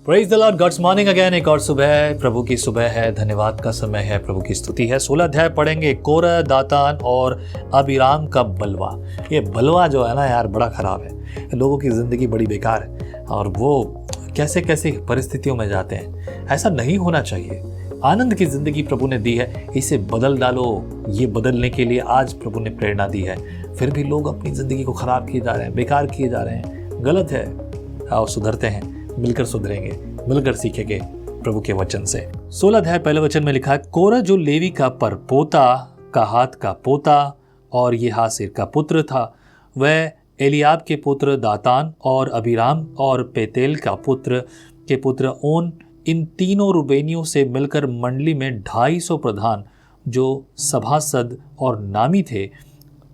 Praise the lord, god's morning again. एक और सुबह है, प्रभु की सुबह है, धन्यवाद का समय है, प्रभु की स्तुति है। 16 अध्याय पढ़ेंगे, कोरह, दातान और अबीराम का बलवा। ये बलवा जो है ना यार, बड़ा खराब है। लोगों की ज़िंदगी बड़ी बेकार है और वो कैसे कैसे परिस्थितियों में जाते हैं। ऐसा नहीं होना चाहिए। आनंद की ज़िंदगी प्रभु ने दी है, इसे बदल डालो। ये बदलने के लिए आज प्रभु ने प्रेरणा दी है। फिर भी लोग अपनी ज़िंदगी को ख़राब किए जा रहे हैं, बेकार किए जा रहे हैं। गलत है। आओ सुधरते हैं, मिलकर सुधरेंगे, मिलकर सीखेंगे प्रभु के वचन से। 16 अध्याय पहले वचन में लिखा है, कोरह जो लेवी का परपोता, कहात का पोता और यहासिर का पुत्र था, वह एलियाब के पुत्र दातान और अबीराम और पेतेल का पुत्र के पुत्र ओन, इन तीनों रूबेनियों से मिलकर मंडली में 250 प्रधान जो सभासद और नामी थे,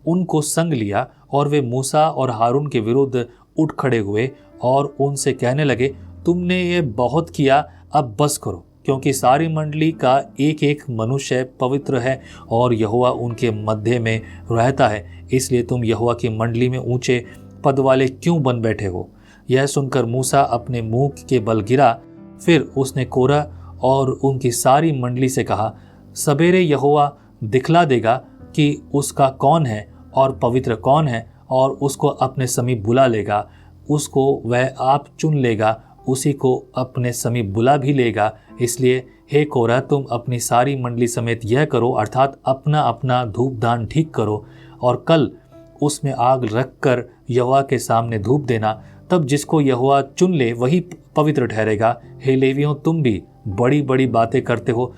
उनको संग लिया और वे मूसा और हारून के विरुद्ध उठ खड़े हुए और उनसे कहने लगे, तुमने ये बहुत किया, अब बस करो, क्योंकि सारी मंडली का एक एक मनुष्य पवित्र है और यहोवा उनके मध्य में रहता है। इसलिए तुम यहोवा की मंडली में ऊंचे पद वाले क्यों बन बैठे हो? यह सुनकर मूसा अपने मुंह के बल गिरा। फिर उसने कोरह और उनकी सारी मंडली से कहा, सवेरे यहोवा दिखला देगा कि उसका कौन है और पवित्र कौन है, और उसको अपने समीप बुला लेगा। उसको वह आप चुन लेगा, उसी को अपने समीप बुला भी लेगा। इसलिए हे कोरह, तुम अपनी सारी मंडली समेत यह करो, अर्थात अपना अपना धूप दान ठीक करो और कल उसमें आग रखकर यहोवा के सामने धूप देना। तब जिसको यहोवा चुन ले वही पवित्र ठहरेगा। हे लेवियों, तुम भी बड़ी बड़ी बातें करते हो,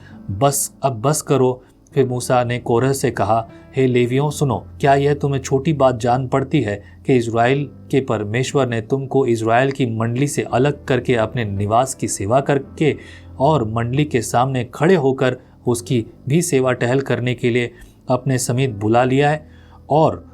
अब बस करो। फिर मूसा ने कोरह से कहा, हे लेवियों सुनो, क्या यह तुम्हें छोटी बात जान पड़ती है कि इज़राइल के परमेश्वर ने तुमको इज़राइल की मंडली से अलग करके अपने निवास की सेवा करके और मंडली के सामने खड़े होकर उसकी भी सेवा टहल करने के लिए अपने समीप बुला लिया है, और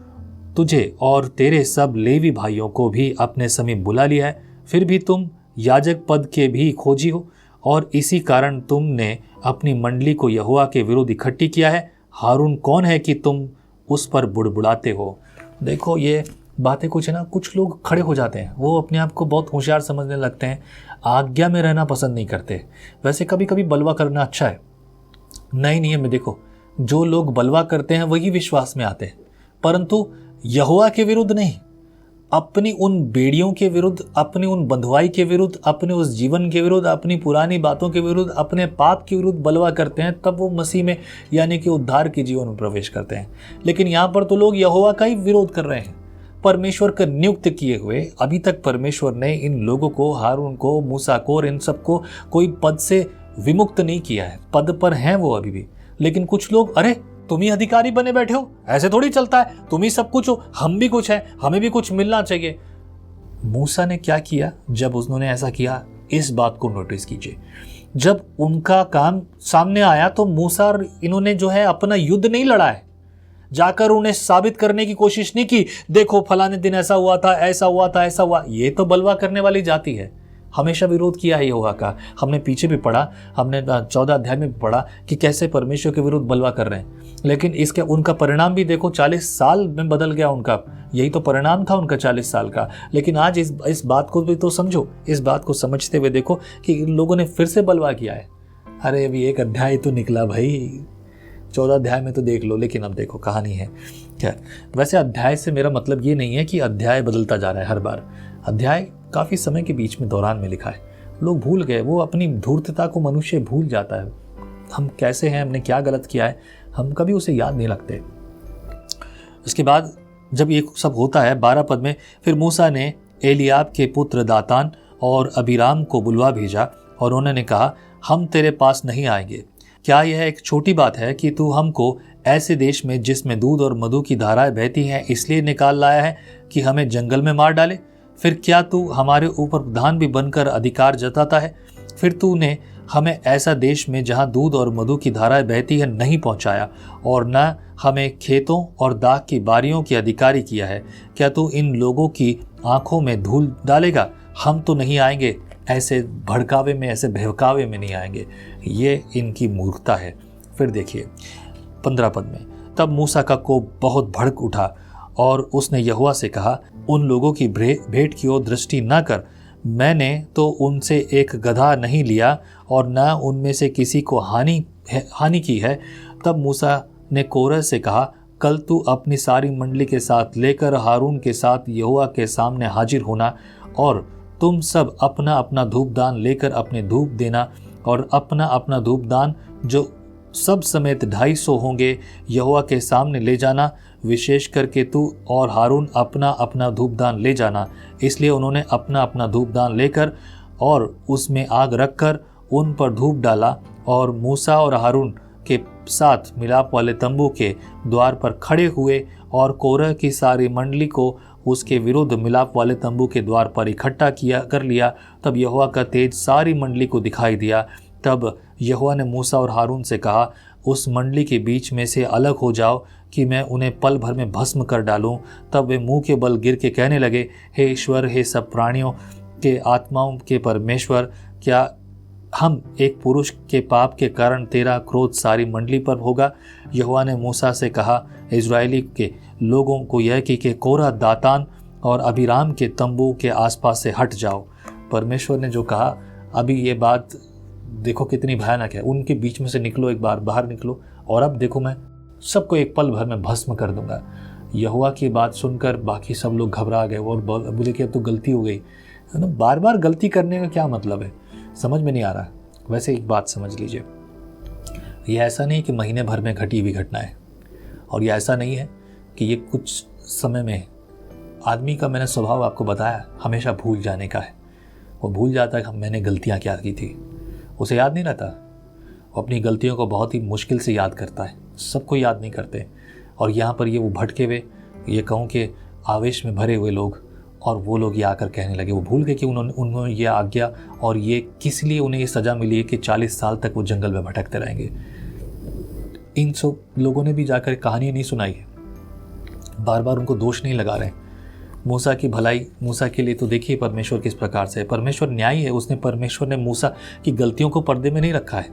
तुझे और तेरे सब लेवी भाइयों को भी अपने समीप बुला लिया है। फिर भी तुम याजक पद के भी खोजी हो, और इसी कारण तुमने अपनी मंडली को यहोवा के विरुद्ध इकट्ठी किया है। हारून कौन है कि तुम उस पर बुड़बुड़ाते हो? देखो, ये बातें कुछ है ना, कुछ लोग खड़े हो जाते हैं, वो अपने आप को बहुत होशियार समझने लगते हैं, आज्ञा में रहना पसंद नहीं करते। वैसे कभी कभी बलवा करना अच्छा है, नए नियम में देखो, जो लोग बलवा करते हैं वही विश्वास में आते हैं, परंतु यहोवा के विरुद्ध नहीं, अपनी उन बेड़ियों के विरुद्ध, अपनी उन बंधुआई के विरुद्ध, अपने उस जीवन के विरुद्ध, अपनी पुरानी बातों के विरुद्ध, अपने पाप के विरुद्ध बलवा करते हैं, तब वो मसीह में यानी कि उद्धार के जीवन में प्रवेश करते हैं। लेकिन यहाँ पर तो लोग यहोवा का ही विरोध कर रहे हैं, परमेश्वर का नियुक्त किए हुए। अभी तक परमेश्वर ने इन लोगों को, हारून को, मूसा को और इन सबको कोई पद से विमुक्त नहीं किया है। पद पर हैं वो अभी भी, लेकिन कुछ लोग, अरे तुम ही अधिकारी बने बैठे हो, ऐसे थोड़ी चलता है, तुम ही सब कुछ हो, हम भी कुछ है, हमें भी कुछ मिलना चाहिए। मूसा ने क्या किया जब उन्होंने ऐसा किया? इस बात को नोटिस कीजिए। जब उनका काम सामने आया तो मूसा और इन्होंने जो है अपना युद्ध नहीं लड़ा है, जाकर उन्हें साबित करने की कोशिश नहीं की, देखो फलाने दिन ऐसा हुआ था, ऐसा हुआ था, ऐसा हुआ। ये तो बलवा करने वाली जाति है, हमेशा विरोध किया है यहोवा का। हमने पीछे भी पढ़ा, हमने 14 अध्याय में भी पढ़ा कि कैसे परमेश्वर के विरुद्ध बलवा कर रहे हैं। लेकिन इसके उनका परिणाम भी देखो, 40 साल में बदल गया उनका। यही तो परिणाम था उनका 40 साल का। लेकिन आज इस बात को भी तो समझो, इस बात को समझते हुए देखो कि इन लोगों ने फिर से बलवा किया है। अरे अभी एक अध्याय तो निकला भाई, 14 अध्याय में तो देख लो, लेकिन अब देखो कहानी है क्या। वैसे अध्याय से मेरा मतलब ये नहीं है कि अध्याय बदलता जा रहा है हर बार। अध्याय काफ़ी समय के बीच में दौरान में लिखा है, लोग भूल गए, वो अपनी धूर्तता को मनुष्य भूल जाता है। हम कैसे हैं, हमने क्या गलत किया है, हम कभी उसे याद नहीं रखते। उसके बाद जब ये सब होता है 12 पद में, फिर मूसा ने एलियाब के पुत्र दातान और अबीराम को बुलवा भेजा और उन्होंने कहा, हम तेरे पास नहीं आएंगे। क्या यह एक छोटी बात है कि तू हमको ऐसे देश में जिसमें दूध और मधु की धाराएं बहती हैं इसलिए निकाल लाया है कि हमें जंगल में मार डाले? फिर क्या तू हमारे ऊपर प्रधान भी बनकर अधिकार जताता है? फिर तूने हमें ऐसा देश में जहाँ दूध और मधु की धाराएं बहती है नहीं पहुँचाया, और न हमें खेतों और दाख की बारियों की अधिकारी किया है। क्या तू इन लोगों की आंखों में धूल डालेगा? हम तो नहीं आएंगे, ऐसे भड़कावे में, ऐसे बहकावे में नहीं आएंगे। ये इनकी मूर्खता है। फिर देखिए 15 पद में, तब मूसा का कोप बहुत भड़क उठा और उसने यहोवा से कहा, उन लोगों की भेंट की ओर दृष्टि न कर, मैंने तो उनसे एक गधा नहीं लिया और न उनमें से किसी को हानि की है। तब मूसा ने कोरह से कहा, कल तू अपनी सारी मंडली के साथ लेकर हारून के साथ यहोवा के सामने हाजिर होना, और तुम सब अपना अपना धूपदान लेकर अपने धूप देना, और अपना अपना धूपदान जो सब समेत 250 होंगे यहोवा के सामने ले जाना। विशेष करके तू और हारून अपना अपना धूपदान ले जाना। इसलिए उन्होंने अपना अपना धूपदान लेकर और उसमें आग रखकर उन पर धूप डाला, और मूसा और हारून के साथ मिलाप वाले तंबू के द्वार पर खड़े हुए, और कोरह की सारी मंडली को उसके विरुद्ध मिलाप वाले तंबू के द्वार पर इकट्ठा कर लिया। तब यहोवा का तेज सारी मंडली को दिखाई दिया। तब यहोवा ने मूसा और हारून से कहा, उस मंडली के बीच में से अलग हो जाओ कि मैं उन्हें पल भर में भस्म कर डालूं। तब वे मुंह के बल गिर के कहने लगे, हे ईश्वर, हे सब प्राणियों के आत्माओं के परमेश्वर, क्या हम एक पुरुष के पाप के कारण तेरा क्रोध सारी मंडली पर होगा? यहोवा ने मूसा से कहा, इज़राइली के लोगों को यह कि कोरह, दातान और अबीराम के तंबू के आसपास से हट जाओ। परमेश्वर ने जो कहा, अभी ये बात देखो कितनी भयानक है। उनके बीच में से निकलो, एक बार बाहर निकलो, और अब देखो मैं सबको एक पल भर में भस्म कर दूंगा। यहोवा की बात सुनकर बाकी सब लोग घबरा गए और बोले कि अब तो गलती हो गई है ना। बार बार गलती करने का क्या मतलब है, समझ में नहीं आ रहा। वैसे एक बात समझ लीजिए, ये ऐसा नहीं कि महीने भर में घटी हुई घटना है, और ये ऐसा नहीं है कि ये कुछ समय में। आदमी का मैंने स्वभाव आपको बताया, हमेशा भूल जाने का है। वो भूल जाता है कि मैंने गलतियाँ क्या की थी, उसे याद नहीं रहता। वो अपनी गलतियों को बहुत ही मुश्किल से याद करता है, सबको याद नहीं करते। और यहाँ पर ये वो भटके हुए, ये कहूँ कि आवेश में भरे हुए लोग, और वो लोग ये आकर कहने लगे, वो भूल गए कि उन्होंने ये आज्ञा और ये किस लिए उन्हें ये सज़ा मिली है कि 40 साल तक वो जंगल में भटकते रहेंगे। इन सब लोगों ने भी जाकर कहानी नहीं सुनाई है, बार बार उनको दोष नहीं लगा रहे। मूसा की भलाई, मूसा के लिए तो देखिए परमेश्वर किस प्रकार से, परमेश्वर न्यायी है। परमेश्वर ने मूसा की गलतियों को पर्दे में नहीं रखा है,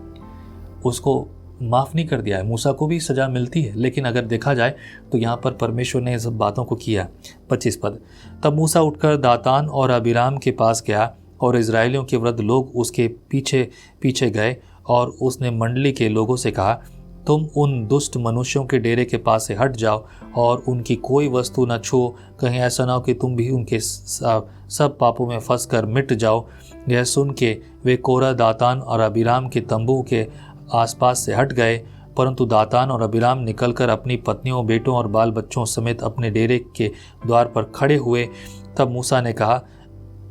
उसको माफ़ नहीं कर दिया है। मूसा को भी सज़ा मिलती है, लेकिन अगर देखा जाए तो यहाँ पर परमेश्वर ने सब बातों को किया। 25 पद, तब मूसा उठकर दातान और अबीराम के पास गया, और इज़राइलियों के वृद्ध लोग उसके पीछे पीछे गए, और उसने मंडली के लोगों से कहा, तुम उन दुष्ट मनुष्यों के डेरे के पास से हट जाओ और उनकी कोई वस्तु न छुओ, कहीं ऐसा ना हो कि तुम भी उनके सब पापों में फंस कर मिट जाओ। यह सुन के वे कोरह, दातान और अबीराम के तंबू के आसपास से हट गए, परंतु दातान और अबीराम निकलकर अपनी पत्नियों, बेटों और बाल बच्चों समेत अपने डेरे के द्वार पर खड़े हुए। तब मूसा ने कहा,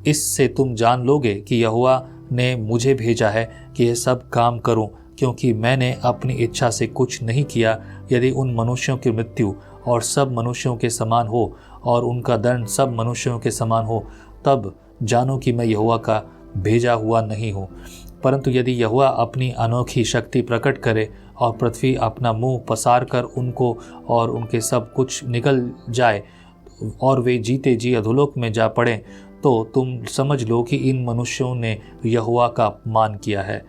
इससे तुम जान लोगे कि यहोवा ने मुझे भेजा है कि यह सब काम करूं, क्योंकि मैंने अपनी इच्छा से कुछ नहीं किया। यदि उन मनुष्यों की मृत्यु और सब मनुष्यों के समान हो, और उनका दंड सब मनुष्यों के समान हो, तब जानो कि मैं यहोवा का भेजा हुआ नहीं हूँ। परंतु यदि यहोवा अपनी अनोखी शक्ति प्रकट करे और पृथ्वी अपना मुंह पसार कर उनको और उनके सब कुछ निकल जाए, और वे जीते जी अधोलोक में जा पड़े, तो तुम समझ लो कि इन मनुष्यों ने यहोवा का अपमान किया है।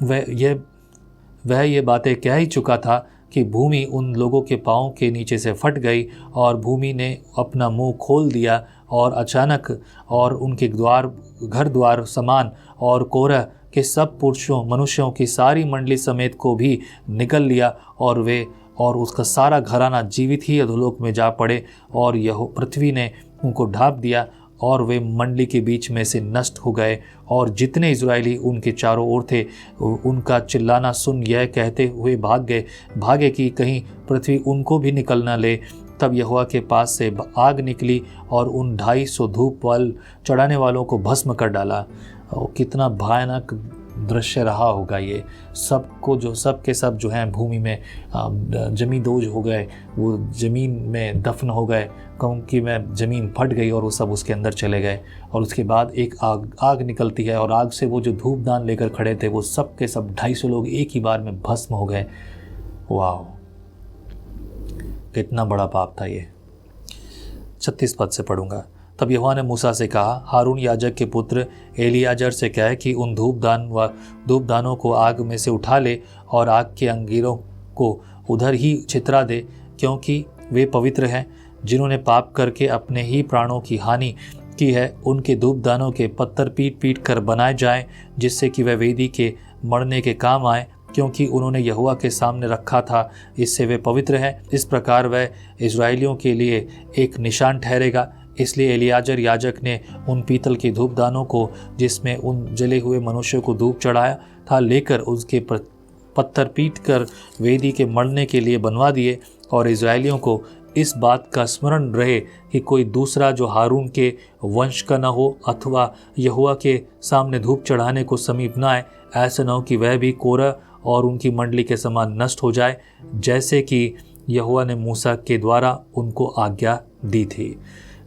वह ये बातें कह ही चुका था कि भूमि उन लोगों के पाँव के नीचे से फट गई, और भूमि ने अपना मुंह खोल दिया, और अचानक और उनके घर द्वार समान और कोरह के सब पुरुषों मनुष्यों की सारी मंडली समेत को भी निकल लिया, और वे और उसका सारा घराना जीवित ही अधोलोक में जा पड़े, और यह पृथ्वी ने उनको ढाँप दिया, और वे मंडली के बीच में से नष्ट हो गए। और जितने इज़राइली उनके चारों ओर थे, उनका चिल्लाना सुन यह कहते हुए भागे कि कहीं पृथ्वी उनको भी निकल न ले। तब यहोवा के पास से आग निकली और उन 250 धूप वाल चढ़ाने वालों को भस्म कर डाला। कितना भयानक दृश्य रहा होगा ये। सब के सब जो हैं भूमि में जमींदोज हो गए, वो ज़मीन में दफन हो गए, क्योंकि में ज़मीन फट गई और वो सब उसके अंदर चले गए। और उसके बाद एक आग निकलती है, और आग से वो जो धूपदान लेकर खड़े थे वो सब के सब 250 लोग एक ही बार में भस्म हो गए। वाह, कितना बड़ा पाप था ये। 36 पद से पढ़ूंगा। तब यहोवा ने मूसा से कहा, हारून याजक के पुत्र एलियाजर से कह कि उन धूपदानों को आग में से उठा ले और आग के अंगीरों को उधर ही छितरा दे, क्योंकि वे पवित्र हैं। जिन्होंने पाप करके अपने ही प्राणों की हानि की है उनके धूपदानों के पत्थर पीट पीट कर बनाए जाएं, जिससे कि वह वेदी के मरने के काम आए, क्योंकि उन्होंने यहोवा के सामने रखा था, इससे वे पवित्र हैं। इस प्रकार वह इजराइलियों के लिए एक निशान ठहरेगा। इसलिए एलियाजर याजक ने उन पीतल के धूपदानों को, जिसमें उन जले हुए मनुष्यों को धूप चढ़ाया था, लेकर उसके पत्थर पीट कर वेदी के मरने के लिए बनवा दिए। और इजराइलियों को इस बात का स्मरण रहे कि कोई दूसरा जो हारून के वंश का न हो अथवा यहोवा के सामने धूप चढ़ाने को समीप न आए, ऐसा न हो कि वह भी कोरह और उनकी मंडली के समान नष्ट हो जाए, जैसे कि यहोवा ने मूसा के द्वारा उनको आज्ञा दी थी।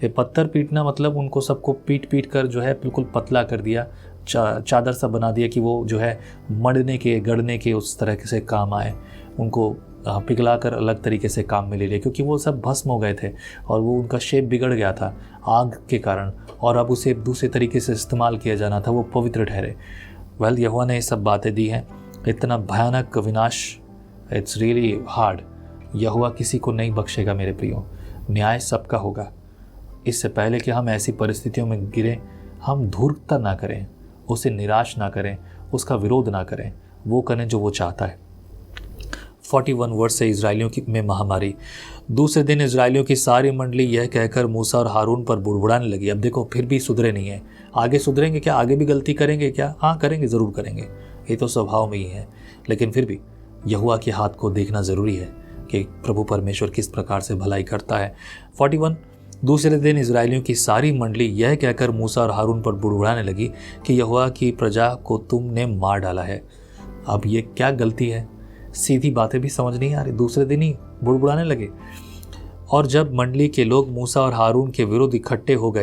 ये पत्थर पीटना मतलब उनको सबको पीट पीट कर जो है बिल्कुल पतला कर दिया, चादर सा बना दिया कि वो जो है मरने के गड़ने के उस तरह से काम आए। उनको पिघला कर अलग तरीके से काम में ले लिया, क्योंकि वो सब भस्म हो गए थे और वो उनका शेप बिगड़ गया था आग के कारण, और अब उसे दूसरे तरीके से इस्तेमाल किया जाना था, वो पवित्र ठहरे। वेल, यहोवा ने ये सब बातें दी हैं। इतना भयानक विनाश, इट्स रियली हार्ड। यहोवा किसी को नहीं बख्शेगा मेरे प्रियो, न्याय सबका होगा। इससे पहले कि हम ऐसी परिस्थितियों में गिरें, हम धूर्तता ना करें, उसे निराश ना करें, उसका विरोध ना करें, वो करें जो वो चाहता है। 41 वर्ष से इजराइलियों की में महामारी। दूसरे दिन इजराइलियों की सारी मंडली यह कहकर मूसा और हारून पर बुड़बुड़ाने लगी। अब देखो, फिर भी सुधरे नहीं है। आगे सुधरेंगे क्या? आगे भी गलती करेंगे क्या? हाँ, करेंगे, ज़रूर करेंगे, ये तो स्वभाव में ही है। लेकिन फिर भी यहोवा के हाथ को देखना ज़रूरी है कि प्रभु परमेश्वर किस प्रकार से भलाई करता है। 41 दूसरे दिन इजराइलियों की सारी मंडली यह कहकर मूसा और हारून पर बुड़बुड़ाने लगी कि यहोवा की प्रजा को तुमने मार डाला है। अब ये क्या गलती है? सीधी बातें भी समझ नहीं आ रही, दूसरे दिन ही बुड़बुड़ाने लगे। और जब मंडली के लोग मूसा और हारून के विरुद्ध इकट्ठे हो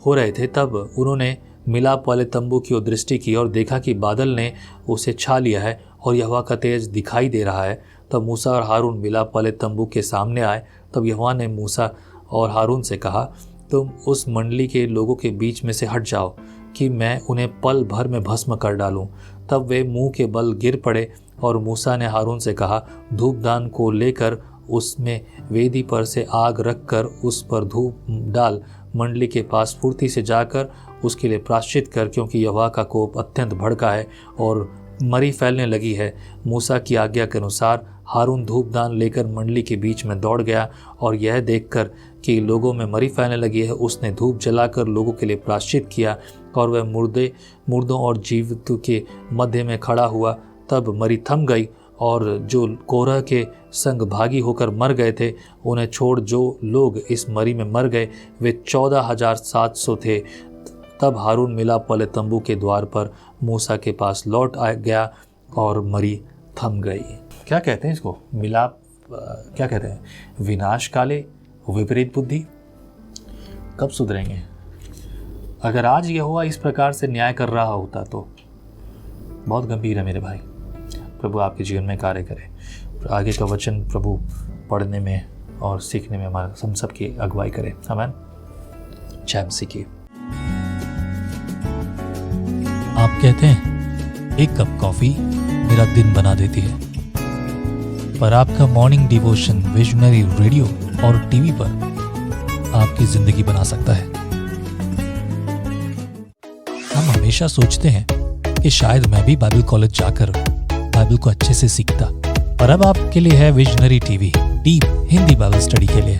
रहे थे, तब उन्होंने मिलाप वाले तंबू की ओर दृष्टि की और देखा कि बादल ने उसे छा लिया है और यहोवा का तेज दिखाई दे रहा है। तब मूसा और हारून मिलाप वाले तंबू के सामने आए। तब यहोवा ने मूसा और हारून से कहा, तुम उस मंडली के लोगों के बीच में से हट जाओ कि मैं उन्हें पल भर में भस्म कर डालूं। तब वे मुंह के बल गिर पड़े। और मूसा ने हारून से कहा, धूपदान को लेकर उसमें वेदी पर से आग रखकर उस पर धूप डाल, मंडली के पास फुर्ती से जाकर उसके लिए प्रायश्चित कर, क्योंकि यहोवा का कोप अत्यंत भड़का है और मरी फैलने लगी है। मूसा की आज्ञा के अनुसार हारून धूपदान लेकर मंडली के बीच में दौड़ गया, और यह देखकर कि लोगों में मरी फैलने लगी है, उसने धूप जलाकर लोगों के लिए प्रायश्चित किया। और वह मुर्दों और जीवितों के मध्य में खड़ा हुआ। तब मरी थम गई, और जो कोरह के संग भागी होकर मर गए थे, उन्हें छोड़ जो लोग इस मरी में मर गए, वे 14,700 थे। तब हारून मिलाप वाले तंबू के द्वार पर मूसा के पास लौट आ गया और मरी थम गई। क्या कहते हैं इसको? मिलाप क्या कहते हैं? विनाश काले विपरीत बुद्धि। कब सुधरेंगे? अगर आज यहोवा इस प्रकार से न्याय कर रहा होता तो बहुत गंभीर है मेरे भाई। प्रभु आपके जीवन में कार्य करे। आगे का वचन प्रभु पढ़ने में और सीखने में हमारा हम सब की अगुवाई करे। आमीन। जय मसीह की। आप कहते हैं एक कप कॉफी मेरा दिन बना देती है, पर आपका मॉर्निंग डिवोशन विजनरी रेडियो और टीवी पर आपकी जिंदगी बना सकता है। हम हमेशा सोचते हैं कि शायद मैं भी बाइबल कॉलेज जाकर बाइबल को अच्छे से सीखता, पर अब आपके लिए है visionary TV, deep Hindi Bible study के लिए।